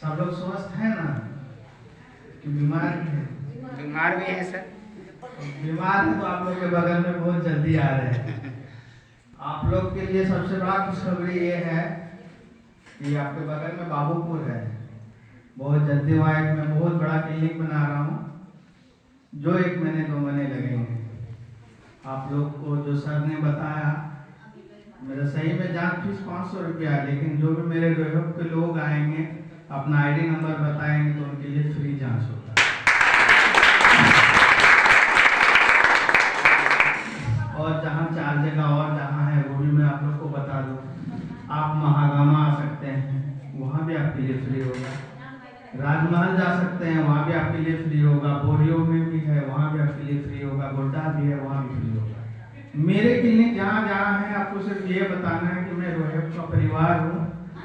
सब लोग स्वस्थ हैं ना कि बीमार हैं? बीमार भी है सर। बीमार है तो आप लोग के बगल में बहुत जल्दी आ रहे हैं। आप लोग के लिए सबसे बड़ा खुशखबरी ये है कि आपके बगल में बाबूपुर है। बहुत जल्दी वहाँ एक मैं बहुत बड़ा क्लिनिक बना रहा हूँ जो 1 महीने 2 महीने लगेंगे। आप लोग को जो सर ने बताया, मेरा सही में जांच फीस 500 रुपया है, लेकिन जो भी मेरे रोहब के लोग आएंगे अपना आईडी नंबर बताएंगे तो उनके लिए फ्री जांच होगा। और जहाँ 4 जगह और जहाँ है वो भी मैं आप लोग को बता दूँ। आप महागामा आ सकते हैं, वहाँ भी आपके लिए फ्री होगा। राजमहल जा सकते हैं, वहाँ भी आपके लिए फ्री होगा। बोरियो में भी है, वहाँ भी आपके लिए फ्री होगा। गोड्डा भी है, वहाँ भी फ्री होगा। मेरे क्लिनिक जहाँ जहाँ है आपको सिर्फ ये बताना है कि मैं रोहब का परिवार हूँ,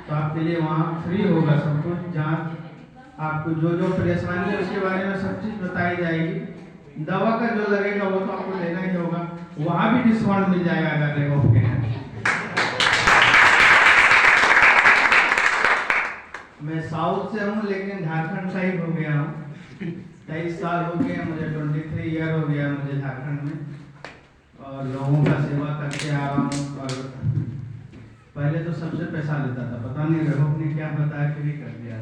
तो आपके लिए वहाँ फ्री होगा सब कुछ जाँच। आपको जो जो परेशानी है उसके बारे में सब चीज़ बताई जाएगी। दवा का जो लगेगा वो तो आपको लेना ही होगा। वहाँ भी डिस्काउंट मिल जाएगा अगर रोहब के हैं। मैं साउथ से हूँ लेकिन झारखंड का ही हो गया हूँ। 23 साल हो गए मुझे, 23 ईयर हो गया मुझे झारखंड में, और लोगों का सेवा करके आ रहा हूँ। और पहले तो सबसे पैसा लेता था, पता नहीं रोहब ने क्या बताया फ्री कर दिया।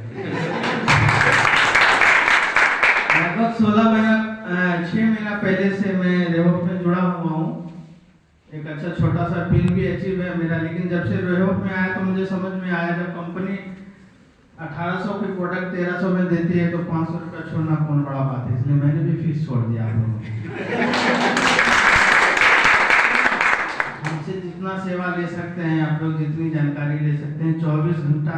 लगभग 6 महीना पहले से मैं रोहब में जुड़ा हुआ हूँ। एक अच्छा छोटा सा पिन भी अचीव है मेरा, लेकिन जब से रोहब में आया तो मुझे समझ में आया जब कंपनी 1800 की प्रोडक्ट 1300 में देती है तो 500 रुपया छोड़ना कौन बड़ा बात है, इसलिए मैंने भी फीस छोड़ दिया आप लोगों को। हमसे जितना सेवा ले सकते हैं आप लोग, जितनी जानकारी ले सकते हैं, 24 घंटा